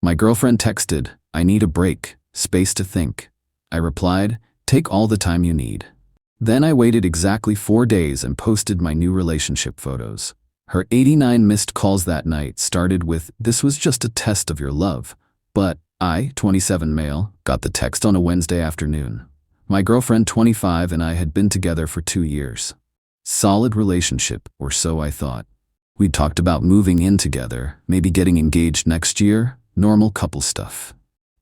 My girlfriend texted, "I need a break, space to think." I replied, "Take all the time you need." Then I waited exactly 4 days and posted my new relationship photos. Her 89 missed calls that night started with, "This was just a test of your love." But I, 27 male, got the text on a Wednesday afternoon. My girlfriend, 25, and I had been together for 2 years. Solid relationship, or so I thought. We talked about moving in together, maybe getting engaged next year, normal couple stuff.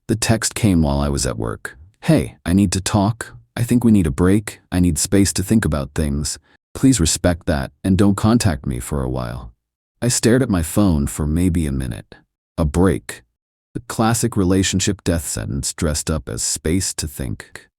The text came while I was at work. "Hey, I need to talk. I think we need a break. I need space to think about things. Please respect that and don't contact me for a while." I stared at my phone for maybe a minute. A break. The classic relationship death sentence dressed up as space to think.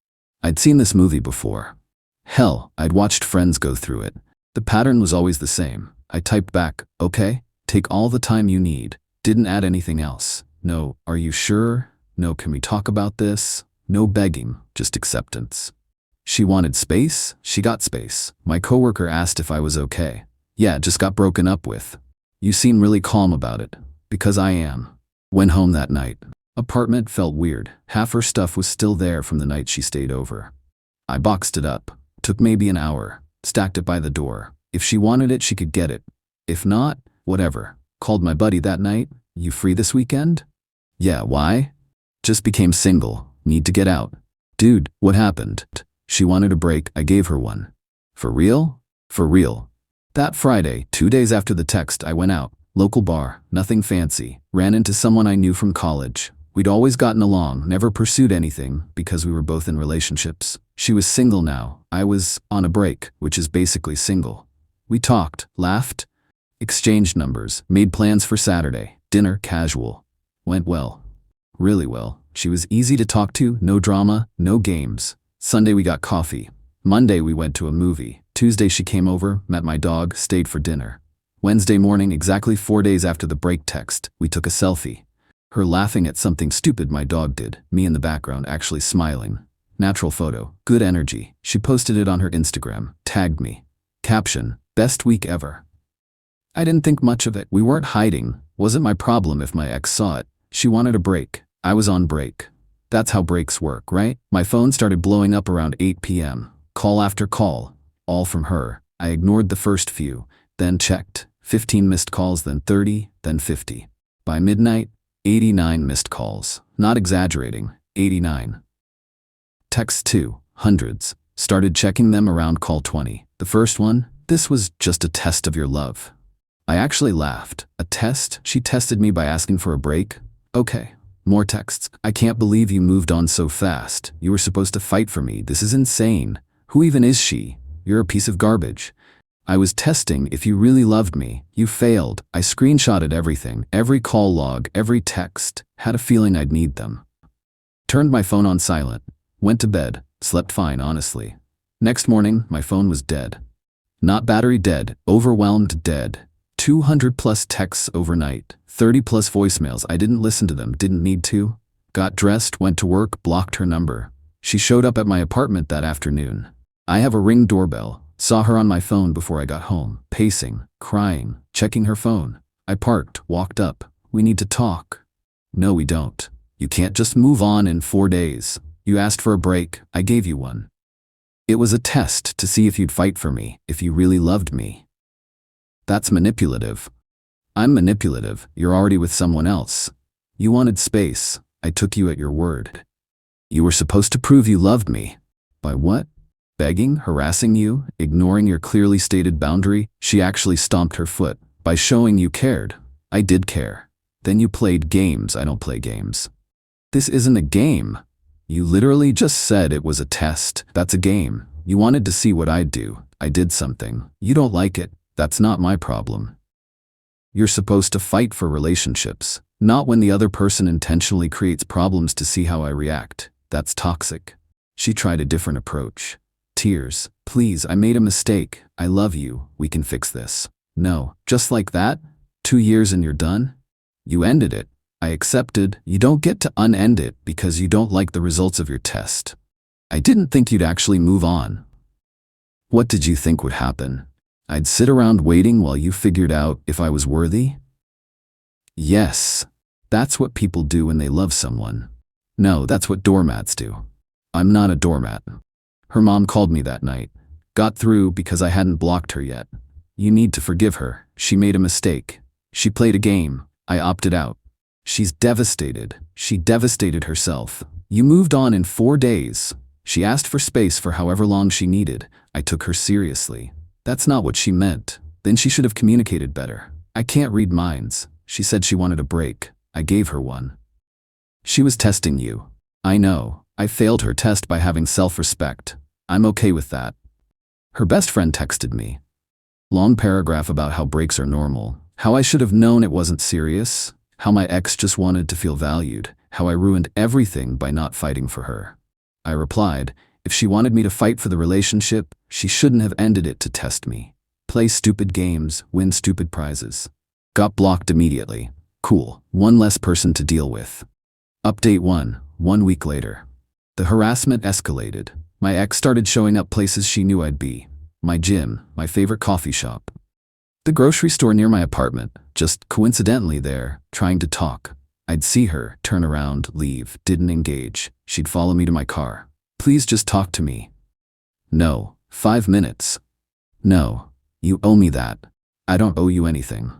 I'd seen this movie before. Hell, I'd watched friends go through it. The pattern was always the same. I typed back, "Okay, take all the time you need." Didn't add anything else. No, "Are you sure?" No, "Can we talk about this?" No begging, just acceptance. She wanted space, she got space. My coworker asked if I was okay. "Yeah, just got broken up with." "You seem really calm about it." "Because I am." Went home that night. Apartment felt weird. Half her stuff was still there from the night she stayed over. I boxed it up. Took maybe an hour. Stacked it by the door. If she wanted it, she could get it. If not, whatever. Called my buddy that night. "You free this weekend?" "Yeah, why?" "Just became single. Need to get out." "Dude, what happened?" She wanted a break, I gave her one. "For real?" "For real." That Friday, 2 days after the text, I went out. Local bar, nothing fancy. Ran into someone I knew from college. We'd always gotten along, never pursued anything because we were both in relationships. She was single now. I was on a break, which is basically single. We talked, laughed, exchanged numbers, made plans for Saturday. Dinner, casual. Went well. Really well. She was easy to talk to, no drama, no games. Sunday we got coffee. Monday we went to a movie. Tuesday she came over, met my dog, stayed for dinner. Wednesday morning, exactly 4 days after the break text, we took a selfie. Her laughing at something stupid my dog did, me in the background actually smiling. Natural photo, good energy. She posted it on her Instagram, tagged me. Caption, "Best week ever." I didn't think much of it. We weren't hiding. Wasn't my problem if my ex saw it. She wanted a break. I was on break. That's how breaks work, right? My phone started blowing up around 8 p.m. Call after call, all from her. I ignored the first few, then checked. 15 missed calls, then 30, then 50. By midnight, 89 missed calls. Not exaggerating, 89. Texts 2, hundreds. Started checking them around call 20. The first one, "This was just a test of your love." I actually laughed. A test? She tested me by asking for a break? Okay. More texts. "I can't believe you moved on so fast. You were supposed to fight for me. This is insane. Who even is she? You're a piece of garbage. I was testing if you really loved me. You failed." I screenshotted everything, every call log, every text. Had a feeling I'd need them. Turned my phone on silent. Went to bed. Slept fine, honestly. Next morning, my phone was dead. Not battery dead, overwhelmed dead. 200 plus texts overnight. 30 plus voicemails. I didn't listen to them, didn't need to. Got dressed, went to work, blocked her number. She showed up at my apartment that afternoon. I have a Ring doorbell. Saw her on my phone before I got home, pacing, crying, checking her phone. I parked, walked up. "We need to talk." "No, we don't. You can't just move on in 4 days. You asked for a break, I gave you one. It was a test to see if you'd fight for me, if you really loved me." That's manipulative. I'm manipulative. You're already with someone else. You wanted space. I took you at your word. You were supposed to prove you loved me. By what? Begging, harassing you, ignoring your clearly stated boundary? She actually stomped her foot. By showing you cared. I did care. Then you played games. I don't play games. This isn't a game. You literally just said it was a test. That's a game. You wanted to see what I'd do. I did something. You don't like it. That's not my problem. You're supposed to fight for relationships, not when the other person intentionally creates problems to see how I react. That's toxic. She tried a different approach. Tears. "Please, I made a mistake. I love you. We can fix this." No, just like that? 2 years and you're done? You ended it. I accepted. You don't get to unend it because you don't like the results of your test. I didn't think you'd actually move on. What did you think would happen? I'd sit around waiting while you figured out if I was worthy? Yes. That's what people do when they love someone. No, that's what doormats do. I'm not a doormat. Her mom called me that night. Got through because I hadn't blocked her yet. You need to forgive her. She made a mistake. She played a game. I opted out. She's devastated. She devastated herself. You moved on in 4 days. She asked for space for however long she needed. I took her seriously. That's not what she meant. Then she should have communicated better. I can't read minds. She said she wanted a break. I gave her one. She was testing you. I know. I failed her test by having self-respect. I'm okay with that. Her best friend texted me. Long paragraph about how breaks are normal, how I should have known it wasn't serious, how my ex just wanted to feel valued, how I ruined everything by not fighting for her. I replied, if she wanted me to fight for the relationship, she shouldn't have ended it to test me. Play stupid games, win stupid prizes. Got blocked immediately. Cool, one less person to deal with. Update 1 week later. The harassment escalated. My ex started showing up places she knew I'd be. My gym, my favorite coffee shop. The grocery store near my apartment, just coincidentally there, trying to talk. I'd see her, turn around, leave, didn't engage. She'd follow me to my car. Please just talk to me. No, 5 minutes. No, you owe me that. I don't owe you anything.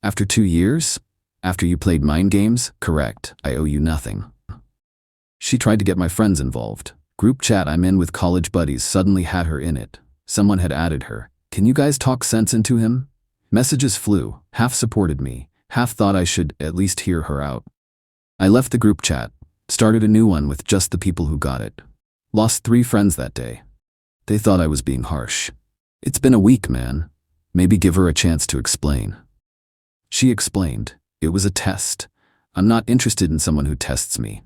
After 2 years? After you played mind games? Correct, I owe you nothing. She tried to get my friends involved. Group chat I'm in with college buddies suddenly had her in it. Someone had added her. Can you guys talk sense into him? Messages flew. Half supported me. Half thought I should at least hear her out. I left the group chat. Started a new one with just the people who got it. Lost 3 friends that day. They thought I was being harsh. It's been a week, man. Maybe give her a chance to explain. She explained. It was a test. I'm not interested in someone who tests me.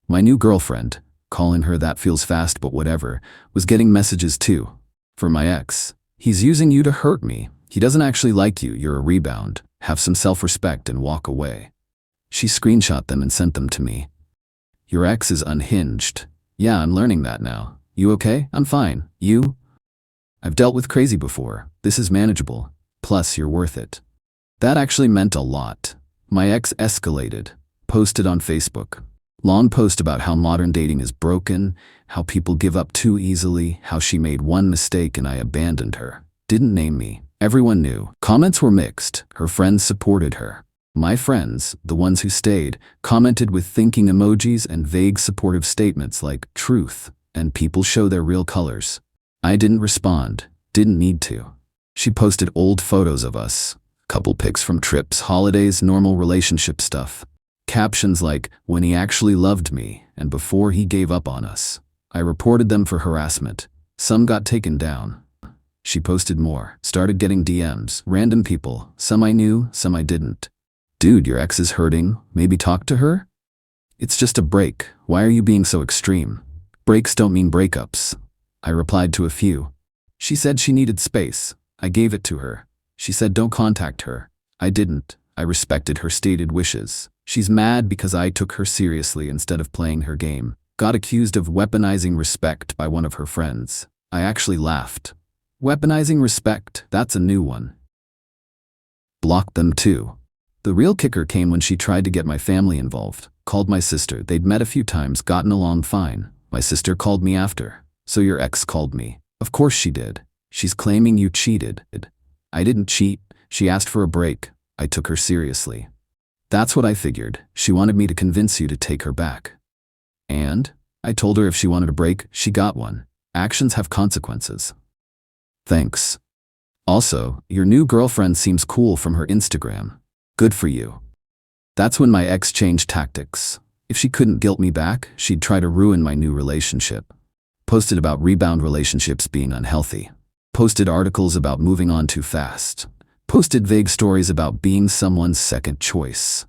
My new girlfriend, calling her that feels fast but whatever, was getting messages too. For my ex, he's using you to hurt me. He doesn't actually like you, you're a rebound. Have some self-respect and walk away. She screenshot them and sent them to me. Your ex is unhinged. Yeah, I'm learning that now. You okay? I'm fine. You? I've dealt with crazy before. This is manageable. Plus, you're worth it. That actually meant a lot. My ex escalated. Posted on Facebook. Long post about how modern dating is broken, how people give up too easily, how she made one mistake and I abandoned her. Didn't name me. Everyone knew. Comments were mixed. Her friends supported her. My friends, the ones who stayed, commented with thinking emojis and vague supportive statements like truth and people show their real colors. I didn't respond. Didn't need to. She posted old photos of us. Couple pics from trips, holidays, normal relationship stuff. Captions like, when he actually loved me, and before he gave up on us. I reported them for harassment. Some got taken down. She posted more, started getting DMs, random people, some I knew, some I didn't. Dude, your ex is hurting, maybe talk to her? It's just a break, why are you being so extreme? Breaks don't mean breakups. I replied to a few. She said she needed space. I gave it to her. She said don't contact her. I didn't. I respected her stated wishes. She's mad because I took her seriously instead of playing her game. Got accused of weaponizing respect by one of her friends. I actually laughed. Weaponizing respect, that's a new one. Blocked them too. The real kicker came when she tried to get my family involved. Called my sister. They'd met a few times, gotten along fine. My sister called me after. So your ex called me. Of course she did. She's claiming you cheated. I didn't cheat. She asked for a break. I took her seriously. That's what I figured. She wanted me to convince you to take her back. And I told her if she wanted a break, she got one. Actions have consequences. Thanks. Also, your new girlfriend seems cool from her Instagram. Good for you. That's when my ex changed tactics. If she couldn't guilt me back, she'd try to ruin my new relationship. Posted about rebound relationships being unhealthy. Posted articles about moving on too fast. Posted vague stories about being someone's second choice.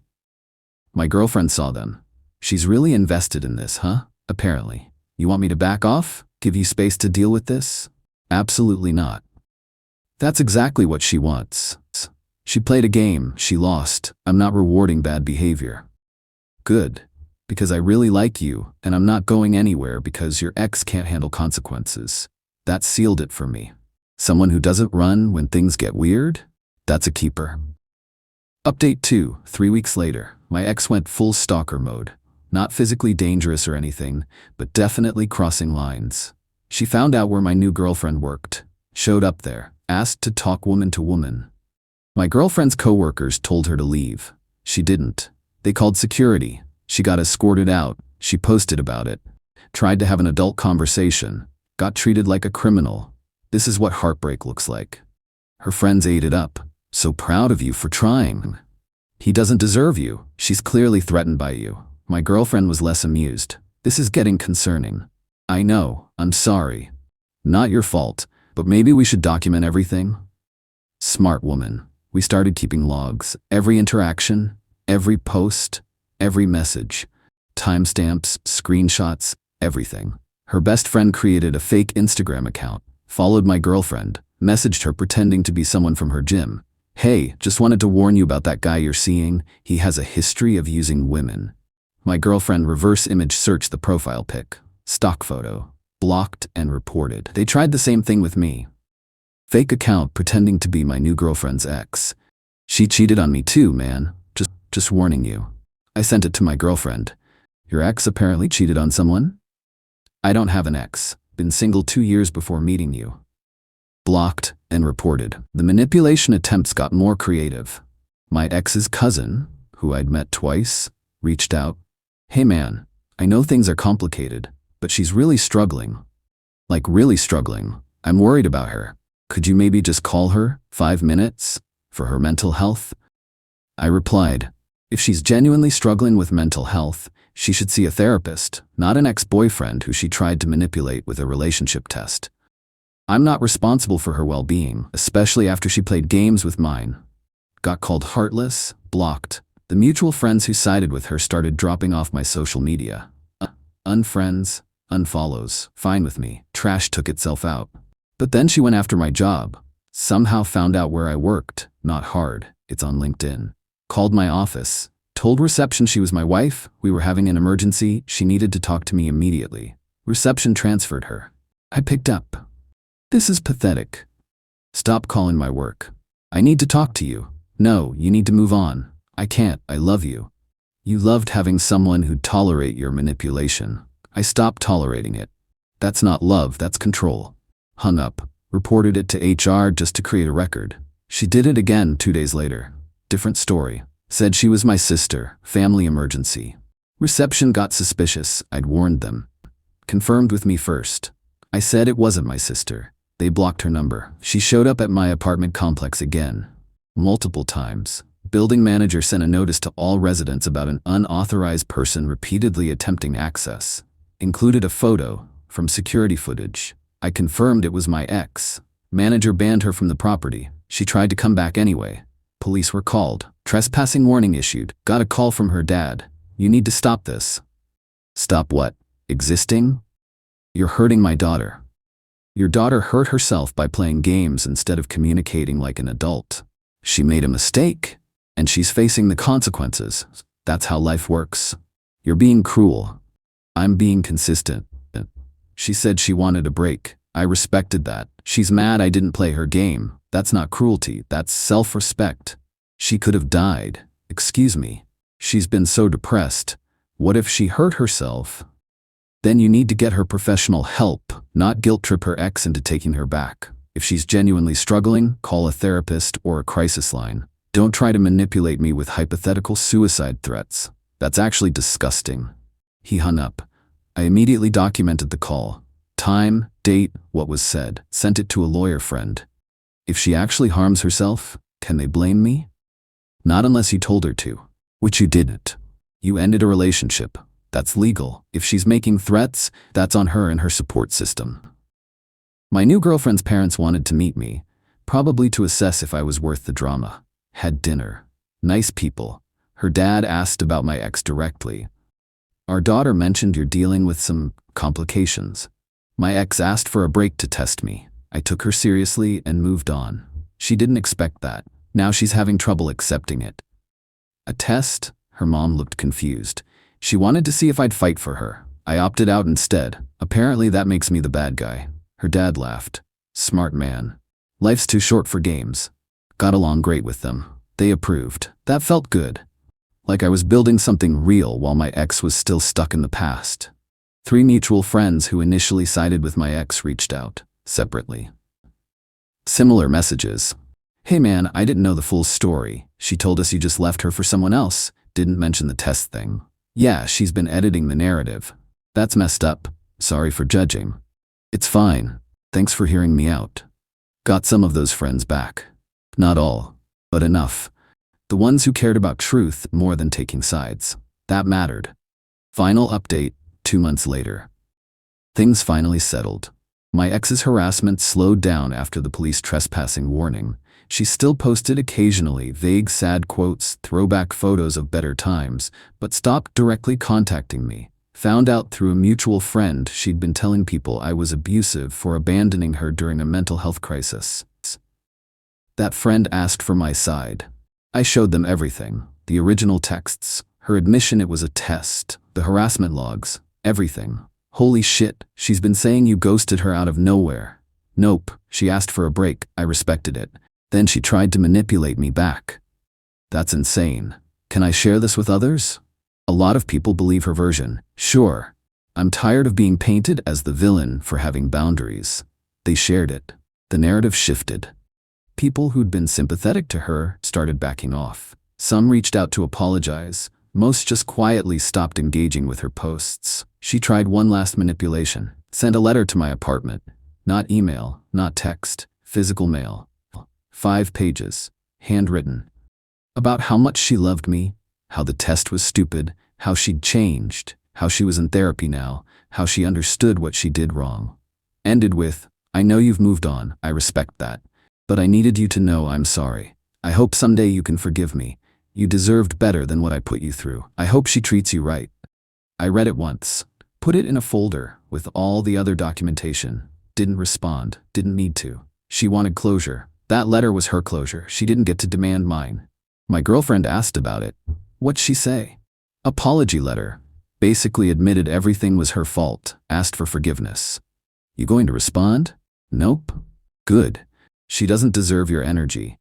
My girlfriend saw them. She's really invested in this, huh? Apparently. You want me to back off? Give you space to deal with this? Absolutely not. That's exactly what she wants. She played a game, she lost. I'm not rewarding bad behavior. Good. Because I really like you, and I'm not going anywhere because your ex can't handle consequences. That sealed it for me. Someone who doesn't run when things get weird? That's a keeper. Update 2, 3 weeks later. My ex went full stalker mode. Not physically dangerous or anything, but definitely crossing lines. She found out where my new girlfriend worked, showed up there, asked to talk woman to woman. My girlfriend's coworkers told her to leave. She didn't. They called security. She got escorted out. She posted about it. Tried to have an adult conversation. Got treated like a criminal. This is what heartbreak looks like. Her friends ate it up. So proud of you for trying. He doesn't deserve you. She's clearly threatened by you. My girlfriend was less amused. This is getting concerning. I know. I'm sorry. Not your fault, but maybe we should document everything? Smart woman. We started keeping logs. Every interaction, every post, every message. Timestamps, screenshots, everything. Her best friend created a fake Instagram account, followed my girlfriend, messaged her pretending to be someone from her gym. Hey, just wanted to warn you about that guy you're seeing. He has a history of using women. My girlfriend reverse image searched the profile pic. Stock photo. Blocked and reported. They tried the same thing with me. Fake account pretending to be my new girlfriend's ex. She cheated on me too, man. Just warning you. I sent it to my girlfriend. Your ex apparently cheated on someone? I don't have an ex. Been single 2 years before meeting you. Blocked and reported. The manipulation attempts got more creative. My ex's cousin, who I'd met twice, reached out. Hey man, I know things are complicated, but she's really struggling. Like really struggling. I'm worried about her. Could you maybe just call her, 5 minutes, for her mental health? I replied, if she's genuinely struggling with mental health, she should see a therapist, not an ex-boyfriend who she tried to manipulate with a relationship test. I'm not responsible for her well-being, especially after she played games with mine. Got called heartless, blocked. The mutual friends who sided with her started dropping off my social media. Unfriends, unfollows, fine with me. Trash took itself out. But then she went after my job. Somehow found out where I worked. Not hard. It's on LinkedIn. Called my office. Told reception she was my wife. We were having an emergency. She needed to talk to me immediately. Reception transferred her. I picked up. This is pathetic. Stop calling my work. I need to talk to you. No, you need to move on. I can't. I love you. You loved having someone who'd tolerate your manipulation. I stopped tolerating it. That's not love, that's control. Hung up. Reported it to HR just to create a record. She did it again 2 days later. Different story. Said she was my sister. Family emergency. Reception got suspicious. I'd warned them. Confirmed with me first. I said it wasn't my sister. They blocked her number. She showed up at my apartment complex again. Multiple times. Building manager sent a notice to all residents about an unauthorized person repeatedly attempting access. Included a photo from security footage. I confirmed it was my ex. Manager banned her from the property. She tried to come back anyway. Police were called. Trespassing warning issued. Got a call from her dad. You need to stop this. Stop what? Existing? You're hurting my daughter. Your daughter hurt herself by playing games instead of communicating like an adult. She made a mistake, and she's facing the consequences. That's how life works. You're being cruel. I'm being consistent. She said she wanted a break. I respected that. She's mad I didn't play her game. That's not cruelty. That's self-respect. She could have died. Excuse me. She's been so depressed. What if she hurt herself? Then you need to get her professional help, not guilt-trip her ex into taking her back. If she's genuinely struggling, call a therapist or a crisis line. Don't try to manipulate me with hypothetical suicide threats. That's actually disgusting. He hung up. I immediately documented the call. Time, date, what was said. Sent it to a lawyer friend. If she actually harms herself, can they blame me? Not unless you told her to, which you didn't. You ended a relationship. That's legal. If she's making threats, that's on her and her support system. My new girlfriend's parents wanted to meet me, probably to assess if I was worth the drama. Had dinner. Nice people. Her dad asked about my ex directly. Our daughter mentioned you're dealing with some complications. My ex asked for a break to test me. I took her seriously and moved on. She didn't expect that. Now she's having trouble accepting it. A test? Her mom looked confused. She wanted to see if I'd fight for her. I opted out instead. Apparently that makes me the bad guy. Her dad laughed. Smart man. Life's too short for games. Got along great with them. They approved. That felt good. Like I was building something real while my ex was still stuck in the past. 3 mutual friends who initially sided with my ex reached out, separately. Similar messages. Hey man, I didn't know the full story. She told us you just left her for someone else. Didn't mention the test thing. Yeah, she's been editing the narrative. That's messed up. Sorry for judging. It's fine. Thanks for hearing me out. Got some of those friends back. Not all, but enough. The ones who cared about truth more than taking sides. That mattered. Final update, 2 months later. Things finally settled. My ex's harassment slowed down after the police trespassing warning. She still posted occasionally vague sad quotes, throwback photos of better times, but stopped directly contacting me. Found out through a mutual friend she'd been telling people I was abusive for abandoning her during a mental health crisis. That friend asked for my side. I showed them everything. The original texts, her admission it was a test, the harassment logs, everything. Holy shit, she's been saying you ghosted her out of nowhere. Nope, she asked for a break, I respected it. Then she tried to manipulate me back. That's insane. Can I share this with others? A lot of people believe her version. Sure. I'm tired of being painted as the villain for having boundaries. They shared it. The narrative shifted. People who'd been sympathetic to her started backing off. Some reached out to apologize. Most just quietly stopped engaging with her posts. She tried one last manipulation. Sent a letter to my apartment. Not email, not text, physical mail. 5 pages, handwritten. About how much she loved me, how the test was stupid, how she'd changed, how she was in therapy now, how she understood what she did wrong. Ended with, I know you've moved on, I respect that. But I needed you to know I'm sorry. I hope someday you can forgive me. You deserved better than what I put you through. I hope she treats you right. I read it once, put it in a folder with all the other documentation. Didn't respond, didn't need to. She wanted closure. That letter was her closure. She didn't get to demand mine. My girlfriend asked about it. What'd she say? Apology letter. Basically admitted everything was her fault, asked for forgiveness. You going to respond? Nope. Good. She doesn't deserve your energy.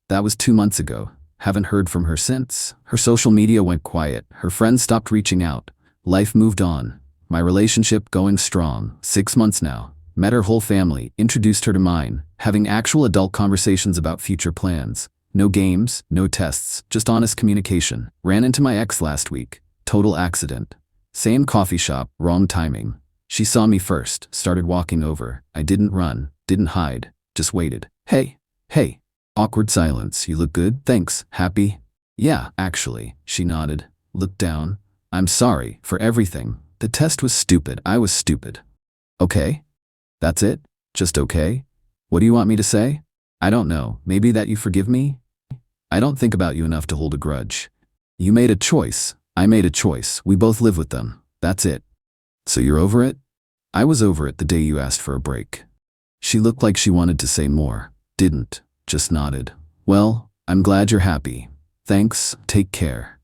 That was 2 months ago. Haven't heard from her since. Her social media went quiet. Her friends stopped reaching out. Life moved on. My relationship going strong. 6 months now. Met her whole family, introduced her to mine, having actual adult conversations about future plans. No games, no tests, just honest communication. Ran into my ex last week. Total accident. Same coffee shop, wrong timing. She saw me first, started walking over. I didn't run, didn't hide, just waited. Hey. Awkward silence. You look good, thanks. Happy? Yeah, actually. She nodded. Looked down. I'm sorry for everything. The test was stupid. I was stupid. Okay? That's it? Just okay? What do you want me to say? I don't know. Maybe that you forgive me? I don't think about you enough to hold a grudge. You made a choice. I made a choice. We both live with them. That's it. So you're over it? I was over it the day you asked for a break. She looked like she wanted to say more. Didn't. Just nodded. Well, I'm glad you're happy. Thanks. Take care.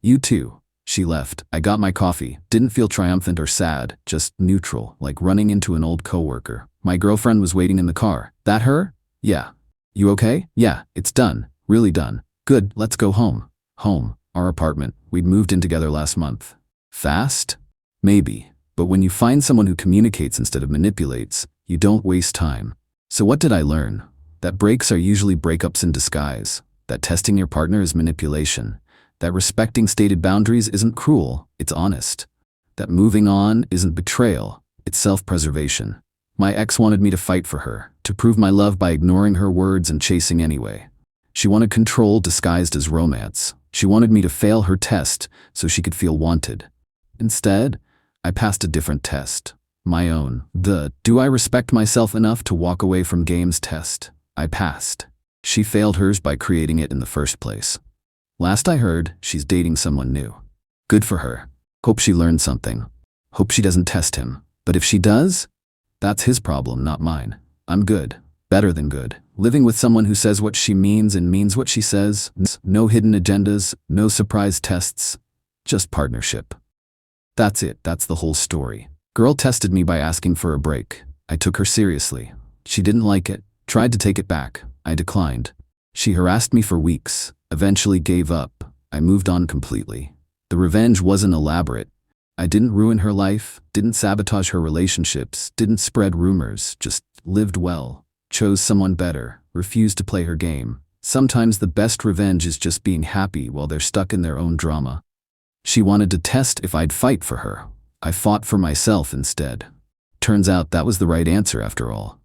You too. She left. I got my coffee. Didn't feel triumphant or sad, just neutral, like running into an old coworker. My girlfriend was waiting in the car. That her? Yeah. You okay? Yeah, it's done. Really done. Good, let's go home. Home. Our apartment. We'd moved in together last month. Fast? Maybe. But when you find someone who communicates instead of manipulates, you don't waste time. So what did I learn? That breaks are usually breakups in disguise. That testing your partner is manipulation. That respecting stated boundaries isn't cruel, it's honest. That moving on isn't betrayal, it's self-preservation. My ex wanted me to fight for her, to prove my love by ignoring her words and chasing anyway. She wanted control disguised as romance. She wanted me to fail her test so she could feel wanted. Instead, I passed a different test. My own. The do I respect myself enough to walk away from games test. I passed. She failed hers by creating it in the first place. Last I heard, she's dating someone new. Good for her. Hope she learned something. Hope she doesn't test him. But if she does, that's his problem, not mine. I'm good. Better than good. Living with someone who says what she means and means what she says. No hidden agendas, no surprise tests. Just partnership. That's it. That's the whole story. Girl tested me by asking for a break. I took her seriously. She didn't like it. Tried to take it back. I declined. She harassed me for weeks. Eventually gave up. I moved on completely. The revenge wasn't elaborate. I didn't ruin her life, didn't sabotage her relationships, didn't spread rumors, just lived well, chose someone better, refused to play her game. Sometimes the best revenge is just being happy while they're stuck in their own drama. She wanted to test if I'd fight for her. I fought for myself instead. Turns out that was the right answer after all.